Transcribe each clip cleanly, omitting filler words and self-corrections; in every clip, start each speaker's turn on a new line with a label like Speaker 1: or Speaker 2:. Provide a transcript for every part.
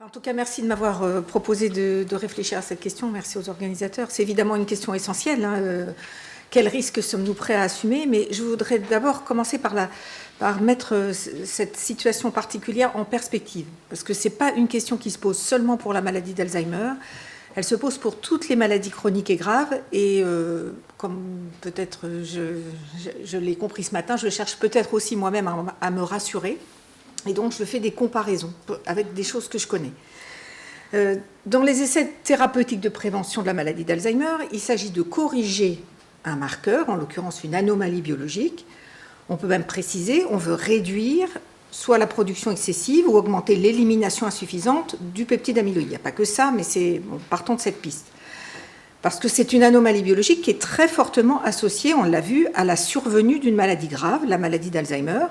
Speaker 1: En tout cas, merci de m'avoir proposé de réfléchir à cette question. Merci aux organisateurs. C'est évidemment une question essentielle. Quels risques sommes-nous prêts à assumer? Mais je voudrais d'abord commencer par mettre cette situation particulière en perspective. Parce que ce n'est pas une question qui se pose seulement pour la maladie d'Alzheimer. Elle se pose pour toutes les maladies chroniques et graves. Et comme peut-être je l'ai compris ce matin, je cherche peut-être aussi moi-même à me rassurer. Et donc, je fais des comparaisons avec des choses que je connais. Dans les essais thérapeutiques de prévention de la maladie d'Alzheimer, il s'agit de corriger un marqueur, en l'occurrence une anomalie biologique. On peut même préciser, on veut réduire soit la production excessive ou augmenter l'élimination insuffisante du peptide amyloïde. Il n'y a pas que ça, mais partons de cette piste. Parce que c'est une anomalie biologique qui est très fortement associée, on l'a vu, à la survenue d'une maladie grave, la maladie d'Alzheimer,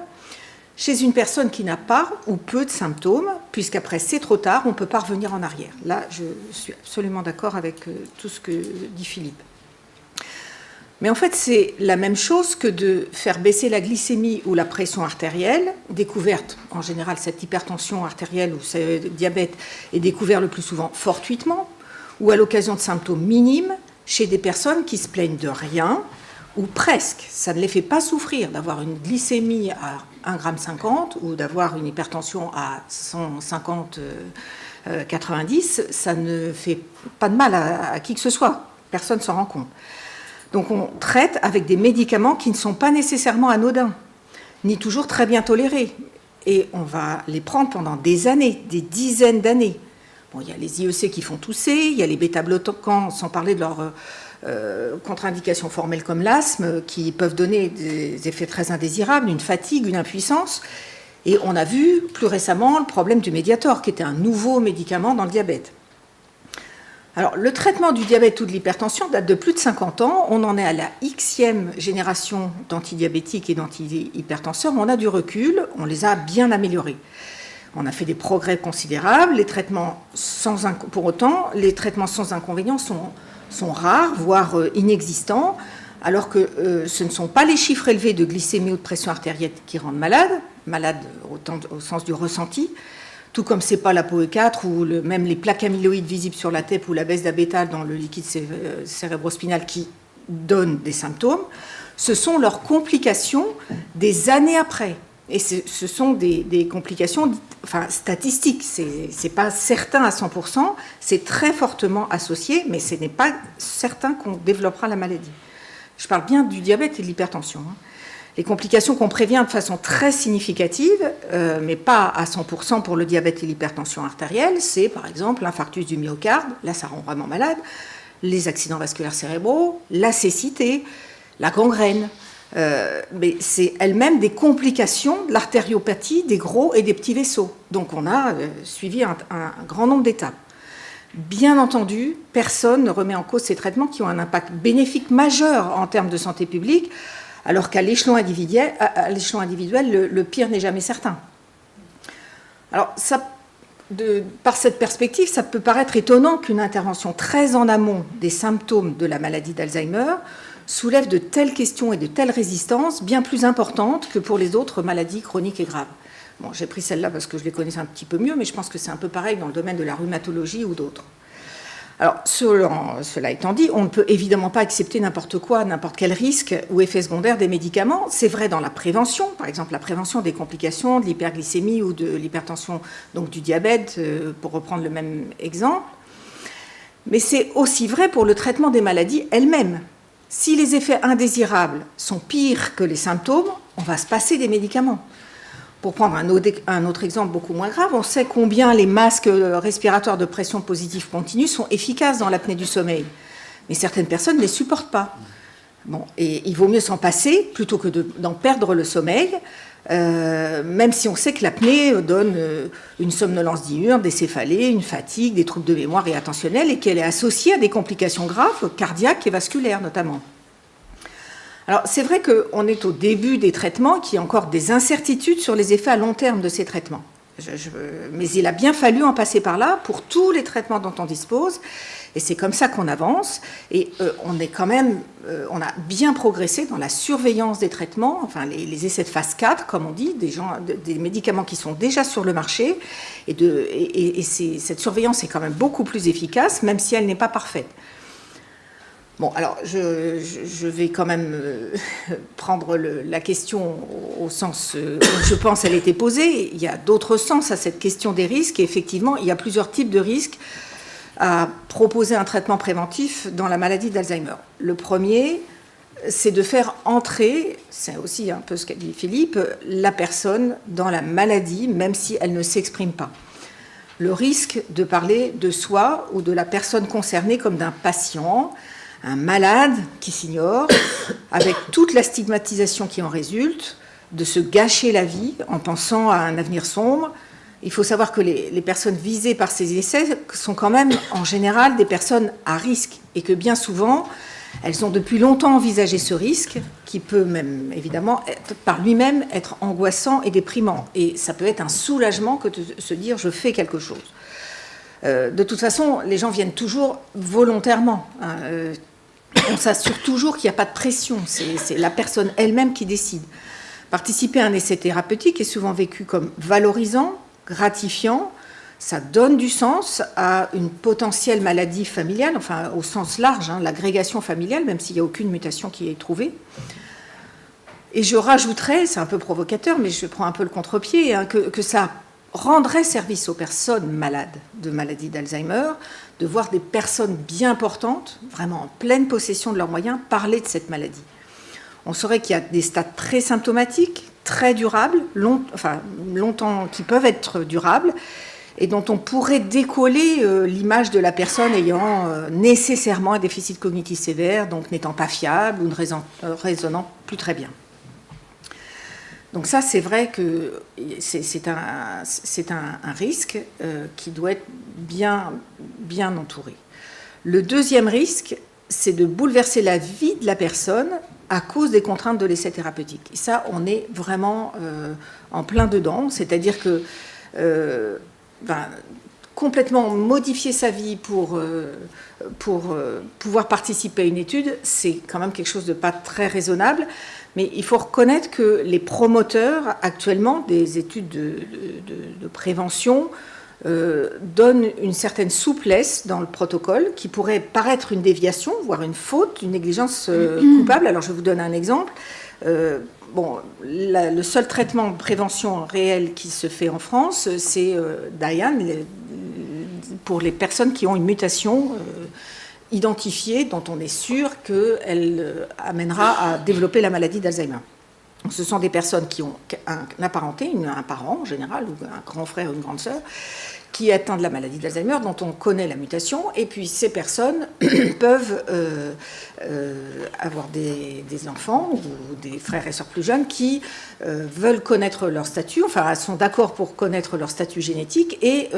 Speaker 1: chez une personne qui n'a pas ou peu de symptômes, puisqu'après c'est trop tard, on ne peut pas revenir en arrière. Là, je suis absolument d'accord avec tout ce que dit Philippe. Mais en fait, c'est la même chose que de faire baisser la glycémie ou la pression artérielle, découverte, en général, cette hypertension artérielle ou ce diabète est découvert le plus souvent fortuitement, ou à l'occasion de symptômes minimes, chez des personnes qui se plaignent de rien, ou presque. Ça ne les fait pas souffrir d'avoir une glycémie à 1,50 g ou d'avoir une hypertension à 150/90. Ça ne fait pas de mal à qui que ce soit. Personne ne s'en rend compte. Donc on traite avec des médicaments qui ne sont pas nécessairement anodins, ni toujours très bien tolérés. Et on va les prendre pendant des années, des dizaines d'années. Bon, il y a les IEC qui font tousser, il y a les bêta-bloquants, sans parler de leur contre-indications formelles comme l'asthme, qui peuvent donner des effets très indésirables, une fatigue, une impuissance. Et on a vu plus récemment le problème du Mediator, qui était un nouveau médicament dans le diabète. Alors, le traitement du diabète ou de l'hypertension date de plus de 50 ans. On en est à la Xème génération d'antidiabétiques et d'antihypertenseurs. On a du recul, on les a bien améliorés. On a fait des progrès considérables. Pour autant, les traitements sans inconvénients sont rares, voire inexistants, alors que ce ne sont pas les chiffres élevés de glycémie ou de pression artérielle qui rendent malade au sens du ressenti, tout comme ce n'est pas l'ApoE4 ou même les plaques amyloïdes visibles sur la tête ou la baisse d'A-bêta dans le liquide cérébrospinal qui donnent des symptômes. Ce sont leurs complications des années après. Et ce sont des complications statistiques. Ce n'est pas certain à 100%, c'est très fortement associé, mais ce n'est pas certain qu'on développera la maladie. Je parle bien du diabète et de l'hypertension. Les complications qu'on prévient de façon très significative, mais pas à 100% pour le diabète et l'hypertension artérielle, c'est par exemple l'infarctus du myocarde, là ça rend vraiment malade, les accidents vasculaires cérébraux, la cécité, la gangrène. Mais c'est elle-même des complications de l'artériopathie des gros et des petits vaisseaux. Donc on a suivi un grand nombre d'étapes. Bien entendu, personne ne remet en cause ces traitements qui ont un impact bénéfique majeur en termes de santé publique, alors qu'à l'échelon individuel, le pire n'est jamais certain. Alors, par cette perspective, ça peut paraître étonnant qu'une intervention très en amont des symptômes de la maladie d'Alzheimer soulève de telles questions et de telles résistances bien plus importantes que pour les autres maladies chroniques et graves. Bon, j'ai pris celle-là parce que je les connaissais un petit peu mieux, mais je pense que c'est un peu pareil dans le domaine de la rhumatologie ou d'autres. Alors, cela étant dit, on ne peut évidemment pas accepter n'importe quoi, n'importe quel risque ou effet secondaire des médicaments. C'est vrai dans la prévention, par exemple la prévention des complications, de l'hyperglycémie ou de l'hypertension, donc du diabète, pour reprendre le même exemple. Mais c'est aussi vrai pour le traitement des maladies elles-mêmes. Si les effets indésirables sont pires que les symptômes, on va se passer des médicaments. Pour prendre un autre exemple beaucoup moins grave, on sait combien les masques respiratoires de pression positive continue sont efficaces dans l'apnée du sommeil. Mais certaines personnes ne les supportent pas. Bon, et il vaut mieux s'en passer plutôt que d'en perdre le sommeil, même si on sait que l'apnée donne une somnolence diurne, des céphalées, une fatigue, des troubles de mémoire et attentionnels, et qu'elle est associée à des complications graves, cardiaques et vasculaires notamment. Alors, c'est vrai qu'on est au début des traitements, qu'il y a encore des incertitudes sur les effets à long terme de ces traitements. Mais il a bien fallu en passer par là pour tous les traitements dont on dispose. Et c'est comme ça qu'on avance. Et on est quand même, on a bien progressé dans la surveillance des traitements, enfin les essais de phase 4, comme on dit, des médicaments qui sont déjà sur le marché. Et cette surveillance est quand même beaucoup plus efficace, même si elle n'est pas parfaite. Bon, alors je vais quand même prendre la question au sens où je pense elle était posée. Il y a d'autres sens à cette question des risques. Et effectivement, il y a plusieurs types de risques à proposer un traitement préventif dans la maladie d'Alzheimer. Le premier, c'est de faire entrer, c'est aussi un peu ce qu'a dit Philippe, la personne dans la maladie, même si elle ne s'exprime pas. Le risque de parler de soi ou de la personne concernée comme d'un patient, un malade qui s'ignore, avec toute la stigmatisation qui en résulte, de se gâcher la vie en pensant à un avenir sombre. Il faut savoir que les personnes visées par ces essais sont quand même en général des personnes à risque et que bien souvent, elles ont depuis longtemps envisagé ce risque qui peut même évidemment par lui-même être angoissant et déprimant. Et ça peut être un soulagement que de se dire je fais quelque chose. De toute façon, les gens viennent toujours volontairement. On s'assure toujours qu'il n'y a pas de pression. C'est la personne elle-même qui décide. Participer à un essai thérapeutique est souvent vécu comme valorisant, gratifiant. Ça donne du sens à une potentielle maladie familiale, enfin au sens large, l'agrégation familiale, même s'il n'y a aucune mutation qui est trouvée. Et je rajouterais, c'est un peu provocateur, mais je prends un peu le contre-pied, que ça rendrait service aux personnes malades de maladie d'Alzheimer, de voir des personnes bien portantes, vraiment en pleine possession de leurs moyens, parler de cette maladie. On saurait qu'il y a des stades présymptomatiques, très durables, longtemps, qui peuvent être durables, et dont on pourrait décoller l'image de la personne ayant nécessairement un déficit cognitif sévère, donc n'étant pas fiable ou ne raisonnant plus très bien. Donc ça, c'est vrai que c'est un risque qui doit être bien entouré. Le deuxième risque, c'est de bouleverser la vie de la personne à cause des contraintes de l'essai thérapeutique. Et ça, on est vraiment en plein dedans, c'est-à-dire que complètement modifier sa vie pour pouvoir participer à une étude, c'est quand même quelque chose de pas très raisonnable. Mais il faut reconnaître que les promoteurs actuellement des études de prévention donnent une certaine souplesse dans le protocole qui pourrait paraître une déviation, voire une faute, une négligence coupable. Alors je vous donne un exemple. Le seul traitement de prévention réel qui se fait en France, c'est Diane, pour les personnes qui ont une mutation identifiée, dont on est sûr qu'elle amènera à développer la maladie d'Alzheimer. Donc, ce sont des personnes qui ont un apparenté, un parent en général, ou un grand frère ou une grande sœur, qui est atteint de la maladie d'Alzheimer, dont on connaît la mutation, et puis ces personnes peuvent avoir des enfants ou des frères et sœurs plus jeunes qui veulent connaître leur statut, enfin sont d'accord pour connaître leur statut génétique et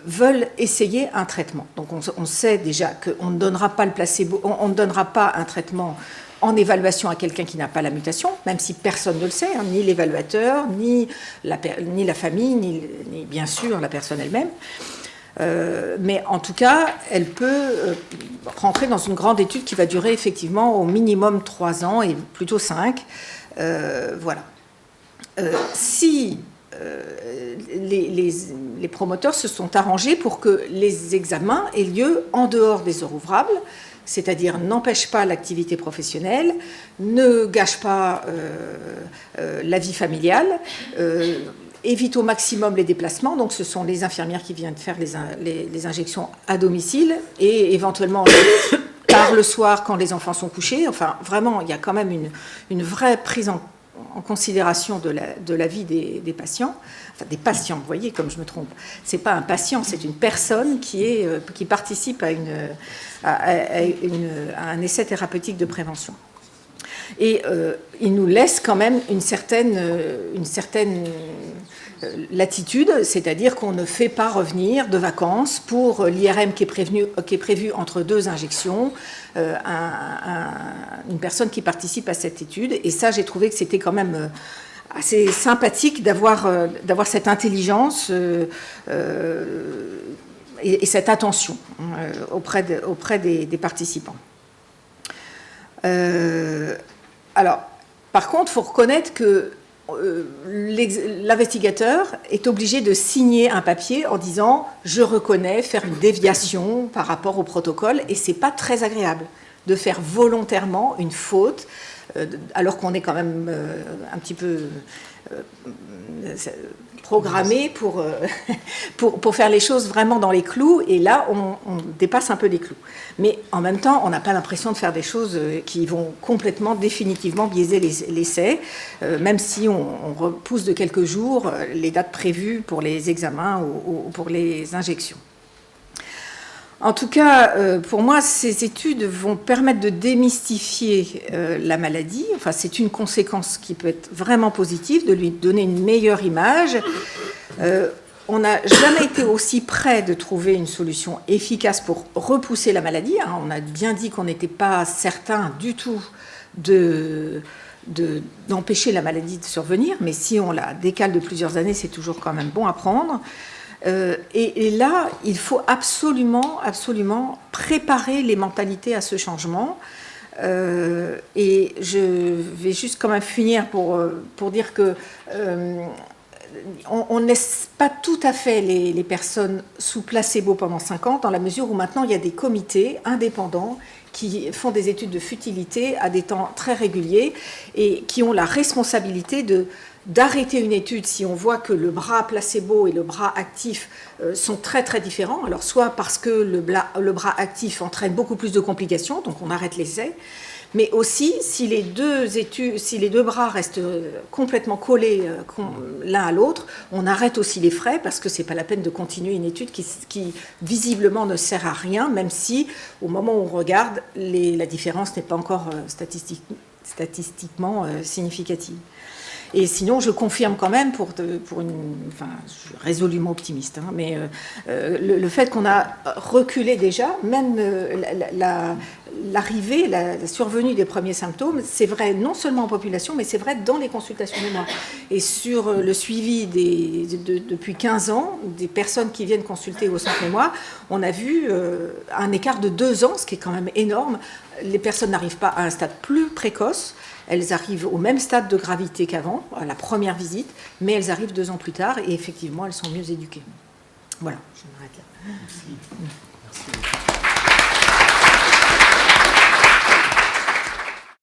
Speaker 1: veulent essayer un traitement. Donc on sait déjà qu'on ne donnera pas le placebo, on ne donnera pas un traitement en évaluation à quelqu'un qui n'a pas la mutation, même si personne ne le sait, ni l'évaluateur, ni la famille, ni bien sûr la personne elle-même. Mais en tout cas, elle peut rentrer dans une grande étude qui va durer effectivement au minimum 3 ans et plutôt 5. Voilà. Si les promoteurs se sont arrangés pour que les examens aient lieu en dehors des heures ouvrables, c'est-à-dire n'empêche pas l'activité professionnelle, ne gâche pas la vie familiale, évite au maximum les déplacements. Donc ce sont les infirmières qui viennent faire les injections à domicile et éventuellement tard le soir quand les enfants sont couchés. Enfin, vraiment, il y a quand même une vraie prise en considération de la vie des patients, enfin des patients, vous voyez comme je me trompe. C'est pas un patient, c'est une personne qui participe à un essai thérapeutique de prévention. Et il nous laisse quand même une certaine latitude, c'est-à-dire qu'on ne fait pas revenir de vacances pour l'IRM qui est prévu entre 2 injections, une personne qui participe à cette étude. Et ça, j'ai trouvé que c'était quand même assez sympathique d'avoir cette intelligence et cette attention auprès des participants. Alors, par contre, il faut reconnaître que l'investigateur est obligé de signer un papier en disant « je reconnais faire une déviation par rapport au protocole » et ce n'est pas très agréable de faire volontairement une faute alors qu'on est quand même un petit peu programmé pour faire les choses vraiment dans les clous, et là on dépasse un peu les clous. Mais en même temps, on n'a pas l'impression de faire des choses qui vont complètement, définitivement biaiser l'essai, même si on repousse de quelques jours les dates prévues pour les examens ou pour les injections. En tout cas, pour moi, ces études vont permettre de démystifier la maladie. Enfin, c'est une conséquence qui peut être vraiment positive, de lui donner une meilleure image. On n'a jamais été aussi près de trouver une solution efficace pour repousser la maladie. On a bien dit qu'on n'était pas certain du tout d'empêcher la maladie de survenir, mais si on la décale de plusieurs années, c'est toujours quand même bon à prendre. Et là, il faut absolument préparer les mentalités à ce changement. Et je vais juste quand même finir pour dire que on ne laisse pas tout à fait les personnes sous placebo pendant 5 ans, dans la mesure où maintenant il y a des comités indépendants qui font des études de futilité à des temps très réguliers et qui ont la responsabilité d'arrêter une étude si on voit que le bras placebo et le bras actif sont très très différents. Alors soit parce que le bras actif entraîne beaucoup plus de complications, donc on arrête l'essai, mais aussi si les deux bras restent complètement collés l'un à l'autre, on arrête aussi les frais parce que c'est pas la peine de continuer une étude qui visiblement ne sert à rien, même si au moment où on regarde, la différence n'est pas encore statistiquement significative. Et sinon, je confirme quand même, enfin, je suis résolument optimiste, mais le fait qu'on a reculé déjà, même l'arrivée, la survenue des premiers symptômes, c'est vrai non seulement en population, mais c'est vrai dans les consultations mémoire. Et sur le suivi depuis 15 ans, des personnes qui viennent consulter au centre mémoire, on a vu un écart de 2 ans, ce qui est quand même énorme. Les personnes n'arrivent pas à un stade plus précoce. Elles arrivent au même stade de gravité qu'avant, à la première visite, mais elles arrivent 2 ans plus tard et effectivement, elles sont mieux éduquées. Voilà, je m'arrête là.
Speaker 2: Merci. Merci.